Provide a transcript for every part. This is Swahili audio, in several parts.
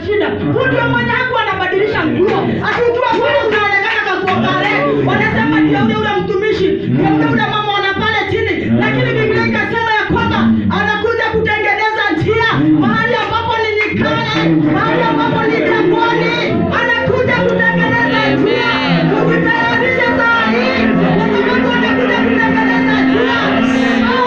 shida. Ndio mwenye hapo anabadilisha nguo. Akijua pale unaonekana kakuongale. Wanasema ndio ule mtumishi, ndio ule mama wana pale chini. Lakini Biblia ikasema ya kwamba anakuja kutengeneza njia mahali ambapo ni nyikani, mahali ambapo ni jangwani. Anakuja kutengeneza njia. Kujitayarisha saa hii. Kwa sababu anakuja kutengeneza njia.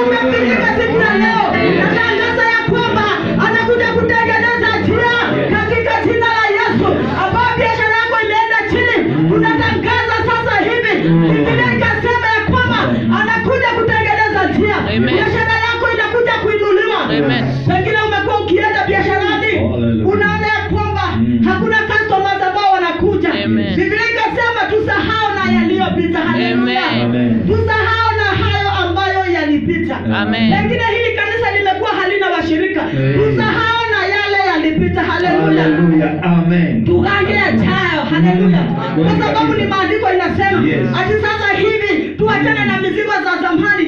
Umepigika siku ya leo. Natangaza ya kwamba anakuja kutengeneza njia katika jina la Yesu. Ambapo biashara yako imeenda chini, tunatangaza sasa hivi. Biblia ikasema ya kwamba anakuja kutengeneza njia. Biashara yako inakuja kuinuliwa. Pengine umekuwa ukienda biasharani, unaona ya kwamba hakuna customers ambao wanakuja. Biblia ikasema tusahau na yaliyopita. Haleluya. Tusahau na hayo ambayo yalipita. Pengine hili kanisa limekuwa halina washirika. Tusahau na yale yalipita. Haleluya. Amen. Tugange yajayo. Haleluya. Kwa sababu ni maandiko inasema ati sasa hivi tuachane na mizigo za zamani.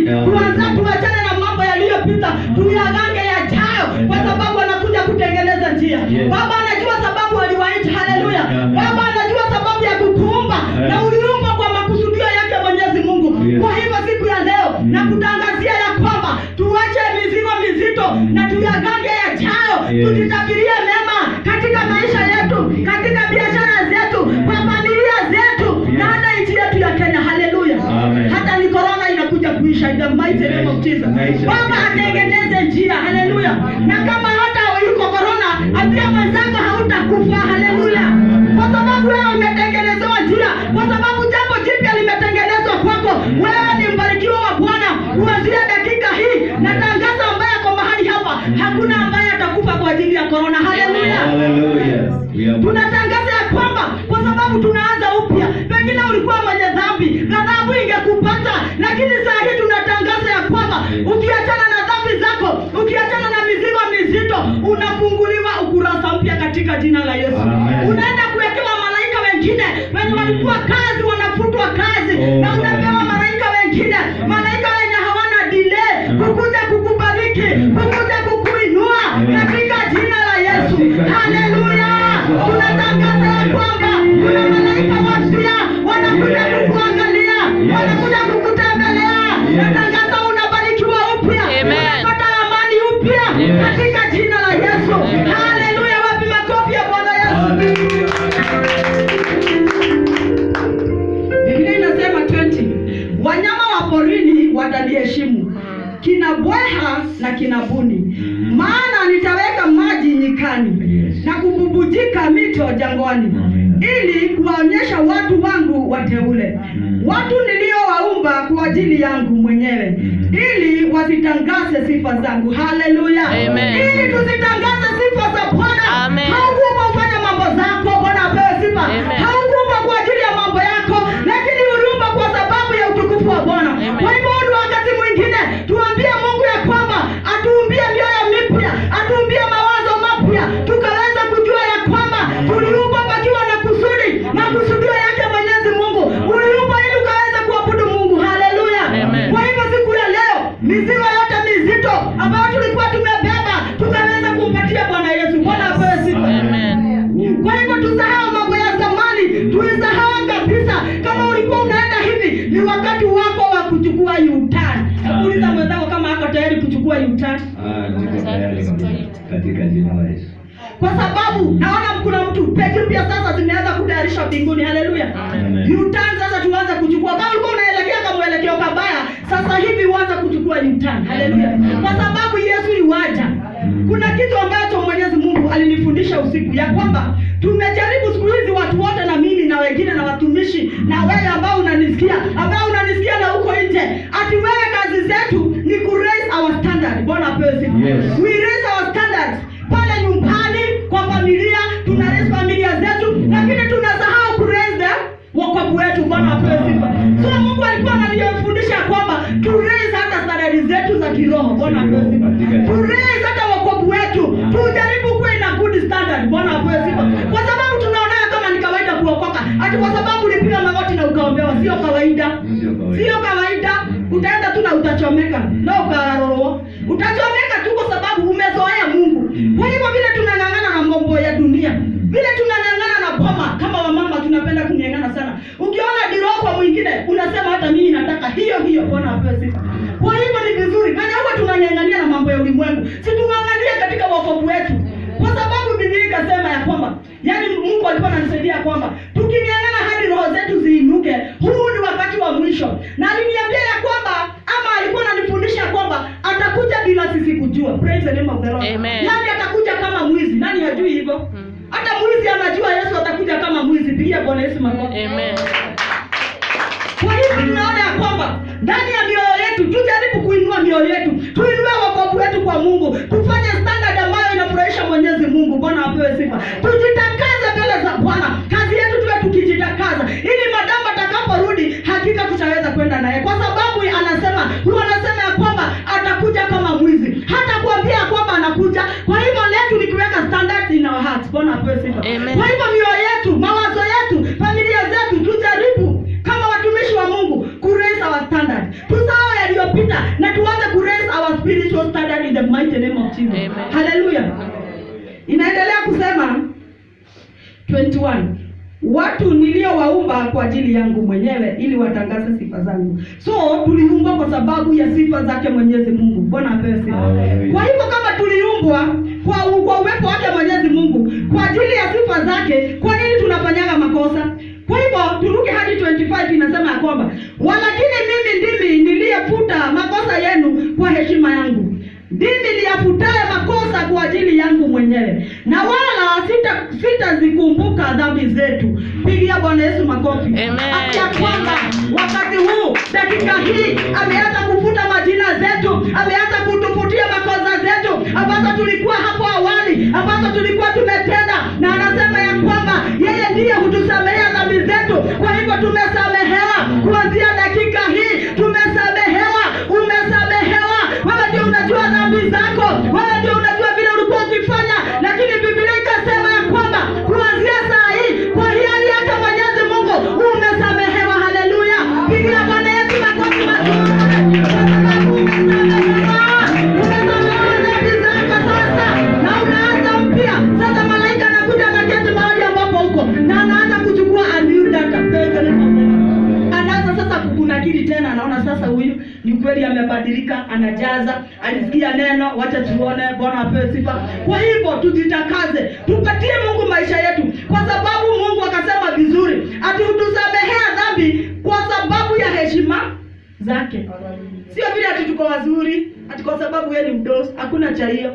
Tuachane na mambo yaliyopita. Tuyagange yajayo kwa sababu anakuja kutengeneza njia. Baba anajua sababu aliwaita. Haleluya. Baba anajua sababu ya kukuumba na uliumba kwa makusudio yake Mwenyezi Mungu. Kwa hivyo siku ya leo na kutangazia ya kwamba tuache mizigo mizito na tuyagange yajayo. Tujitabirie mema katika maisha yetu, katika biashara zetu, kwa familia zetu na hata nchi yetu ya Kenya. Haleluya. Hata ni corona inakuja kuisha in the mighty name of Jesus. Baba atengeneze njia. Haleluya. Na kama hata yuko corona, ambia mwenzako hautakufa. Haleluya. Kwa sababu wewe umetengenezewa njia, kwa sababu jambo jipya limetengenezwa kwako. Wewe ni mbarikiwa wa Bwana. Kuanzia dakika hii natangaza ambaye kwa mahali hapa hakuna ambaye atakufa kwa ajili ya corona. Haleluya. Tunatangaza ya kwamba kwa sababu tunaanza upya. Pengine ulikuwa mwenye dhambi, ghadhabu ingekupata, lakini saa hii tunatangaza ya kwamba ukiachana na dhambi zako, ukiachana na mizigo mizito, unafunguliwa ukurasa mpya katika jina la Yesu. Unaenda kuwekewa malaika wengine wenye walikuwa kazi wanafutwa kazi, na unapewa malaika wengine, malaika wenye hawana delay kukuja kukubariki, kukuja kukuinua katika jina la Yesu. Haleluya. Tunatangaza ya kwamba kuna malaika wapya wanakuja kukuangalia, wanakuja kukutembelea. Natangaza unabarikiwa upya, unapata amani upya katika jina la Yesu. Haleluya. Wapi makofi ya Bwana Yesu. Biblia inasema 20, wanyama wa porini wataniheshimu, kina bweha na kina buni. Maana nitaweka maji nyikani na kububujika mito jangwani, ili kuwaonyesha watu wangu wateule, watu niliowaumba kwa ajili yangu mwenyewe, ili wasitangaze sifa zangu. Haleluya. Ili tuzitangaze sifa za Bwana. Haukuumba ufanye mambo zako. Bwana apewe sifa. Haukuumba kwa ajili ya mambo yako, lakini uliumba kwa sababu ya utukufu wa Bwana. Kwa hivyo wakati mwingine tuambie Mungu ya kwamba atuumbie mioyo mipya, atuumbie mawazo mapya, tukaweza kujua ya kwamba tuliumba pakiwa na kusudi, makusudio yake Mwenyezi Mungu. Uliumba ili ukaweza kuabudu Mungu. Haleluya. Kwa hivyo siku ya leo mizigo yote mizito ambayo tulikuwa tumebeba tukaweza kumpatia Bwana Yesu. Bwana apewe sifa. Kwa hivyo tusahau mambo ya zamani, tuisahau kabisa. Kama ulikuwa unaenda hivi, ni wakati wako wa kuchukua U-turn. Uliza mwenzako kama hako tayari kuchukua U-turn. Katika jina la Yesu. Kwa sababu naona kuna mtu peke pia sasa zimeanza kutayarisha mbinguni. Haleluya. U-turn sasa tuanze kuchukua. Kama ulikuwa unaelekea kama mwelekeo kabaya, sasa hivi uanze kuchukua U-turn. Haleluya. Kwa sababu Yesu yuaja. Kuna kitu ambacho Mwenyezi Mungu alinifundisha usiku ya kwamba tumejaribu siku hizi watu wote, na mimi na wengine na watumishi na wewe ambao unanisikia na huko nje, ati wewe kazi zetu ni ku raise our standard. Bwana apewe sifa. We raise our standards pale nyumbani kwa familia, tuna raise familia zetu, lakini tunasahau ku raise wokovu wetu. Bwana apewe sifa. So Mungu alikuwa ananifundisha kwamba tu raise hata standard zetu za kiroho. Bwana apewe sifa. Tu raise hata wokovu wetu, tujaribu kuwa na good standard. Bwana apewe sifa. Kwa sababu tunaona kama ni kawaida kuokoka, ati kwa sababu ulipiga magoti na ukaombewa. Sio kawaida. Sio kawaida. Utaenda tu na utachomeka na ukaroroa. Utachomeka tu kwa sababu umezoea Mungu. Kwa hivyo vile tunang'ang'ana na mambo ya dunia, kwamba, yani Mungu alikuwa ananisaidia kwamba tuking'ang'ana hadi roho zetu ziinuke, huu ni wakati wa mwisho. Na aliniambia ya kwamba, ama alikuwa ananifundisha kwamba atakuja bila sisi kujua. Praise the name of the Lord. Amen. Nani atakuja kama mwizi? Nani hajui hivyo? Hata mwizi anajua Yesu atakuja kama mwizi. Pigia Bwana Yesu makofi. Amen. Kwa hivyo tunaona ya kwamba ndani ya mioyo yetu tujaribu kuinua mioyo yetu, tuinue wokovu wetu kwa Mungu, tufanye standard ambayo inafurahisha Mwenyezi Mungu. Bwana apewe sifa. Tujitakaze mbele za Bwana. Kazi yetu tuwe tukijitakaza, ili madamu atakaporudi hakika tutaweza kwenda naye, kwa sababu anasema ya kwamba atakuja kama mwizi. Hata kuambia kwamba anakuja. Kwa hivyo letu ni kuweka standard in our hearts. Bwana apewe sifa. Kwa hivyo mioyo yetu, mawazo yetu, familia zetu, tujaribu kama watumishi wa Mungu ku raise our standard. Tusahau yaliyopita na tuanze ku raise our spiritual standard in the mighty name of Jesus. Amen. Hallelujah. Inaendelea kusema 21, watu niliowaumba kwa ajili yangu mwenyewe ili watangaze sifa zangu. So tuliumbwa kwa sababu ya sifa zake Mwenyezi Mungu. Bwana apewe sifa. Kwa hivyo kama tuliumbwa kwa uwepo wake Mwenyezi Mungu kwa ajili ya sifa zake, kwa nini tunafanyaga makosa? Kwa hivyo turuke hadi 25, inasema ya kwamba, walakini mimi ndimi niliyefuta makosa yenu kwa heshima yangu. Ndimi niliyafutaye makosa kwa ajili yangu mwenyewe, na wala sitazikumbuka dhambi zetu. Pigia Bwana Yesu makofi. Ati ya kwamba wakati huu, dakika hii, ameanza kufuta majina zetu, ameanza kutufutia makosa zetu ambazo tulikuwa hapo awali, ambazo tulikuwa tumetenda, na anasema ya kwamba yeye ndiye hutusamehea dhambi zetu. Kwa hivyo tumesamehewa kuanzia dakika hii, tumesamehewa, umesamehewa. Wewe ndio unajua dhambi zako, wewe ndio unajua vile ulikuwa ukifanya, lakini Biblia ikasema ya kwamba kuanzia saa hii, kwa hiari yake Mwenyezi Mungu, umesamehewa. Haleluya. Pigia Bwana Yesu makofi mazuri. Umesamehewa dhambi zako sasa, na unaanza mpya. Sasa malaika anakuja na keti mahali ambapo huko, na anaanza kuchukua a new data. Anaanza sasa kukunakili tena, anaona sasa huyu ni kweli amebadilika, anajaza, alisikia neno, wacha tuone. Bwana apewe sifa. Kwa hivyo tujitakaze, tupatie Mungu maisha yetu, kwa sababu Mungu akasema vizuri ati hutusamehea dhambi kwa sababu ya heshima zake. Sio vile ati tuko wazuri, ati kwa sababu yeye ni mdosi. Hakuna cha hiyo.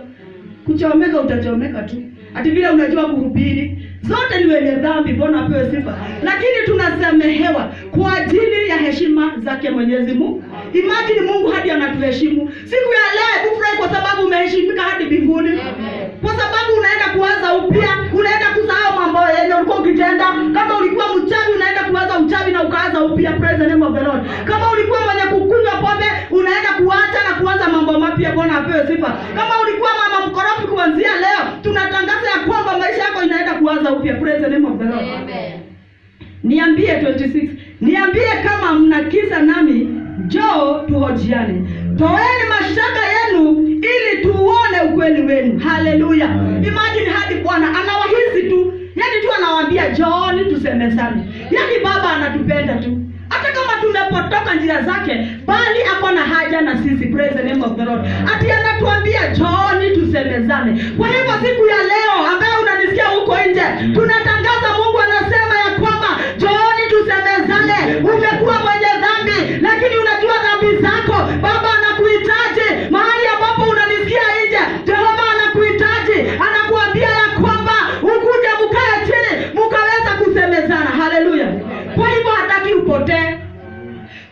Kuchomeka utachomeka tu. Ati vile unajua kuhubiri, zote ni wenye dhambi. Bwana apewe sifa. Lakini tunasamehewa kwa ajili ya heshima zake Mwenyezi Mungu. Imagine Mungu hadi anatuheshimu. Siku ya leo kufurahi kwa sababu umeheshimika hadi mbinguni. Kwa sababu unaenda kuanza upya, unaenda kusahau mambo yenye ulikuwa ukitenda. Kama ulikuwa mchawi, unaenda kuanza uchawi na ukaanza upya. Praise the name of the Lord. Kama ulikuwa mwenye kukunywa pombe, unaenda kuacha na kuanza mambo mapya. Bwana apewe sifa. Kama ulikuwa mama mkorofi, kuanzia leo tunatangaza ya kwamba maisha yako inaenda kuanza upya. Praise the name of the Lord. Amen. Niambie 26. Niambie kama mna kisa nami, njoo tuhojiane. Toeni mashtaka yenu ili tuone ukweli wenu. Haleluya. Imagine hadi Bwana anawahisi tu. Yaani tu anawaambia njooni tusemezane. Yaani Baba anatupenda tu. Hata kama tumepotoka njia zake, bali ako na haja na sisi. Praise the name of the Lord. Ati anatuambia njooni tusemezane. Kwa hivyo siku ya leo ambaye unanisikia huko nje, tunatangaza Mungu anasema ya kwamba njooni tusemezane. Umekuwa mwenye dhambi, lakini unajua dhambi zako. Baba anakuhitaji mahali ambapo unanisikia nje. Jehova anakuhitaji, anakuambia ya kwamba ukuje mkae chini mkaweza kusemezana. Haleluya. Kwa hivyo hataki upotee.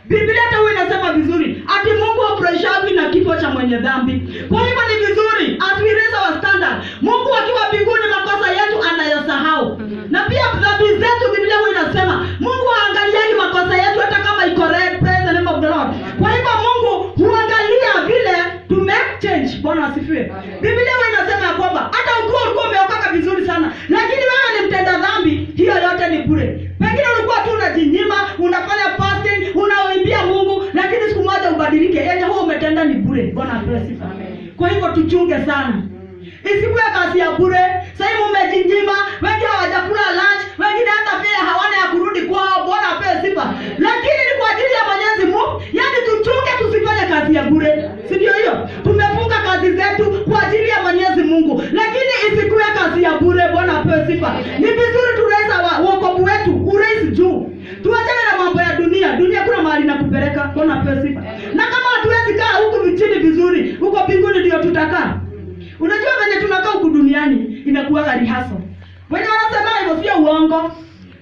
Biblia hata huwa inasema vizuri ati Mungu afurahishwi na kifo cha mwenye dhambi. Kwa hivyo ni vizuri as we raise our standard, Mungu akiwa mbinguni makosa yetu anayosahau. Na pia dhambi zetu Biblia huwa inasema Mungu haangaliani makosa yetu hata kama iko red. Praise the name of the Lord. Kwa hivyo Mungu huangalia vile change. Bwana asifiwe. Biblia huwa inasema kwamba hata ulikuwa umeokoka vizuri sana, lakini wewe ni mtenda dhambi, hiyo yote ni bure. Pengine ulikuwa tu unajinyima, unafanya fasting, unaoimbia Mungu, lakini siku moja ubadilike, yeye huo umetenda ni bure. Bwana asifiwe. Kwa hivyo tuchunge sana. Isikuwe kazi ya bure. Sasa hivi umejinyima, wengi hawajakula lunch, wengine hata pia hawana ya kurudi kwao. Bwana apewe sifa. Lakini ni kwa ajili ya Mwenyezi Mungu. Yaani tuchunge tusifanye kazi ya bure. Si ndio hiyo? Tumefunga kazi zetu kwa ajili ya Mwenyezi Mungu. Lakini isikuwe kazi ya bure. Bwana apewe sifa. Wenye wanasema hivyo sio uongo.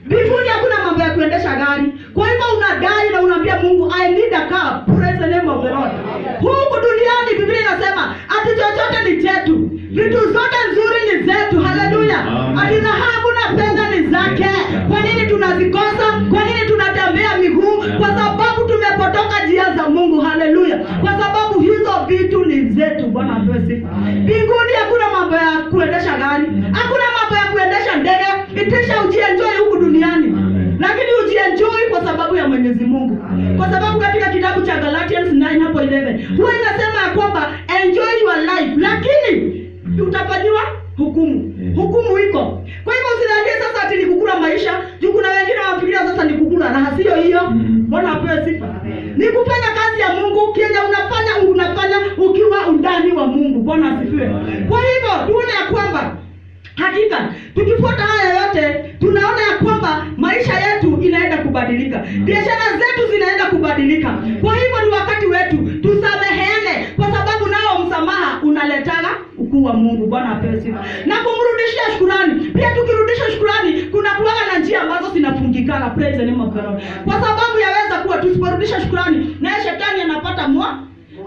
Mbinguni hakuna mambo ya kuendesha gari. Kwa hivyo unadai na unaambia Mungu, I need a car. Praise the name of the Lord. Huku duniani Biblia inasema ati chochote ni chetu. Vitu zote nzuri ni zetu. Haleluya. Ati dhahabu na fedha ni zake. Kwa nini tunazikosa? Kwa nini tunatembea miguu? Kwa sababu tumepotoka njia za Mungu. Haleluya. Kwa sababu hizo vitu ni zetu. Bwana apewe sifa. Mbinguni hakuna mambo ya kuendesha gari. Hakuna mambo ya kuendesha ndege. Itisha ujienjoy huku duniani. Lakini ujienjoy kwa sababu ya Mwenyezi Mungu. Kwa sababu katika kitabu cha Galatians 9:11 huwa inasema ya kwamba enjoy your life, lakini utafanywa hukumu. Hukumu iko. Kwa hivyo usidhanie sasa ati ni kukula maisha. Juu kuna wengine wanafikiria sasa ni kukula raha, sio hiyo. Bwana apewe sifa. Ni kufanya kazi ya Mungu, kile unafanya ukiwa undani wa Mungu. Bwana asifiwe. Kwa hivyo tuone ya kwamba hakika tukifuata haya yote tunaona ya kwamba maisha yetu inaenda kubadilika. Biashara zetu zinaenda kubadilika. Kwa hivyo ni wakati wetu tusameheane, kwa sababu nao msamaha unaletaga ukuu wa Mungu. Bwana apewe sifa. Na kumrudishia shukrani. Pia tukirudisha shukrani kuna kuwaga na njia ambazo zinafungikana. Praise the name of God. Kwa sababu yaweza kuwa tusiporudisha shukrani na shetani anapata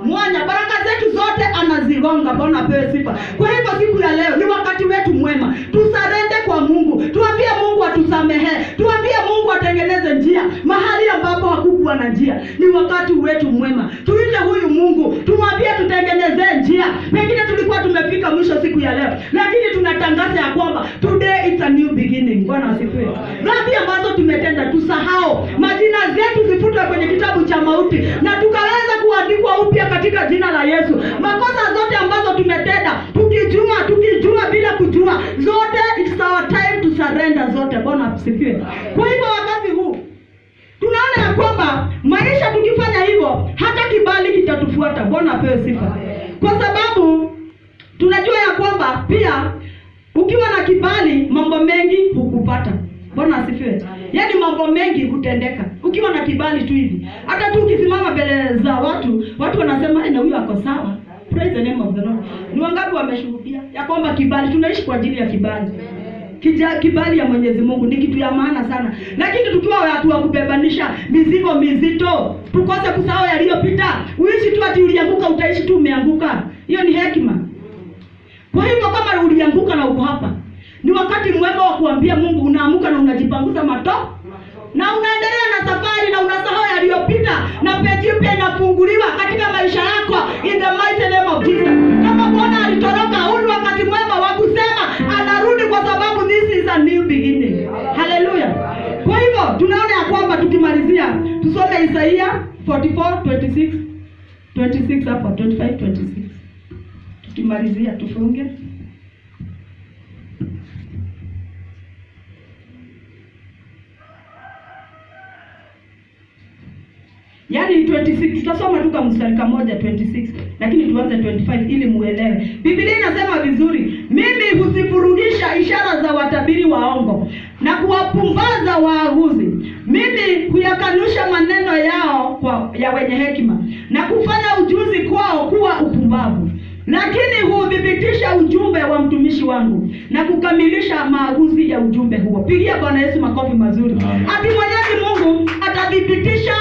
mwanya, baraka zetu zote anazigonga. Bwana apewe sifa. Kwa hivyo siku ya leo ni wakati wetu mwema. Tusarende kwa Mungu. Tuambie Mungu atusamehe. Tuambie Mungu atengeneze njia mahali ambapo hakukuwa na njia. Ni wakati wetu mwema. Tuite huyu Mungu. Tumwambie tutengeneze njia. Pengine tulikuwa tumefika mwisho siku ya leo, lakini tunatangaza ya kwamba today it's a new beginning. Bwana asifiwe. Dhambi ambazo tumetenda tusahau. Majina zetu zifutwe kwenye kitabu cha mauti na tukaweza kuandikwa upya katika jina la Yesu. Makosa zote ambazo tumetenda tukijua bila kujua, zote it's our time to surrender zote. Bwana asifiwe. Kwa hivyo wakati huu tunaona ya kwamba maisha tukifanya hivyo hata kibali kitatufuata. Bwana apewe sifa. Kwa sababu tunajua ya kwamba pia ukiwa na kibali mambo mengi hukupata. Bwana asifiwe. Yaani mambo mengi hutendeka ukiwa na kibali tu hivi. Hata tu ukisimama mbele za watu wanasema na huyu ako sawa. Praise the name of the Lord. Ni wangapi wameshuhudia ya kwamba kibali, tunaishi kwa ajili ya kibali. Kibali ya Mwenyezi Mungu ni kitu ya maana sana. Lakini tukiwa watu wa kubebanisha mizigo mizito, tukose kusahau yaliyopita. Uishi tu ati ulianguka utaishi tu umeanguka. Hiyo ni hekima. Kwa hivyo kama ulianguka na uko hapa, ni wakati mwema wa kuambia Mungu, unaamuka na unajipanguza mato na unaendelea na safari na unasahau yaliyopita na peji mpya inafunguliwa katika maisha yako in the mighty name of Jesus. Kama Bwana alitoroka, huu ni wakati mwema wa kusema anarudi, kwa sababu this is a new beginning. Hallelujah. Kwa hivyo tunaona ya kwamba tukimalizia tusome Isaia 44:26 hapo 25:26. Tukimalizia tufunge. Yaani 26 tutasoma tu kama mstari moja 26, lakini tuanze 25 ili muelewe. Biblia inasema vizuri, mimi huzifurudisha ishara za watabiri waongo na kuwapumbaza waaguzi. Mimi huyakanusha maneno yao ya wenye hekima na kufanya ujuzi kwao kuwa upumbavu. Lakini hudhibitisha ujumbe wa mtumishi wangu na kukamilisha maaguzi ya ujumbe huo. Pigia Bwana Yesu makofi mazuri. Ati Mwenyezi Mungu atadhibitisha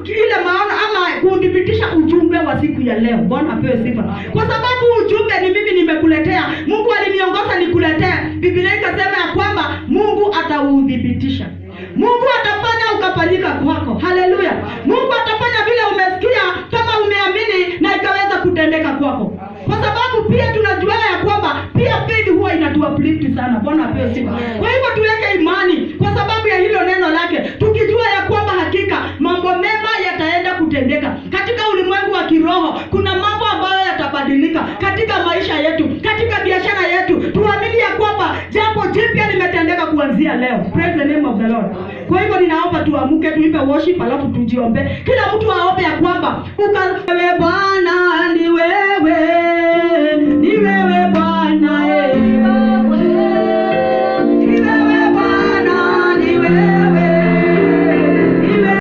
ile maana ama kudhibitisha ujumbe wa siku ya leo. Bwana apewe sifa. Kwa sababu ujumbe ni mimi nimekuletea. Mungu aliniongoza nikuletee. Biblia ikasema ya kwamba Mungu ataudhibitisha. Mungu atafanya ukafanyika kwako. Haleluya. Mungu atafanya vile umesikia, kama umeamini na ikaweza kutendeka kwako. Kwa sababu pia tunajua ya kwamba pia faith huwa inatuuplift sana. Bwana apewe sifa. Kwa hivyo tuweke imani kwa sababu ya hilo neno lake, tukijua ya kwamba hakika mambo mema yataenda kutendeka. Katika ulimwengu wa kiroho kuna mambo ambayo yatabadilika katika maisha yetu, katika biashara yetu. Tuamini ya kwamba jambo jipya limetendeka kuanzia leo. Praise the name of the Lord. Kwa hivyo ninaomba tuamke, tuipe worship alafu tujiombe. Kila mtu aombe ya kwamba ukawe Bwana niwe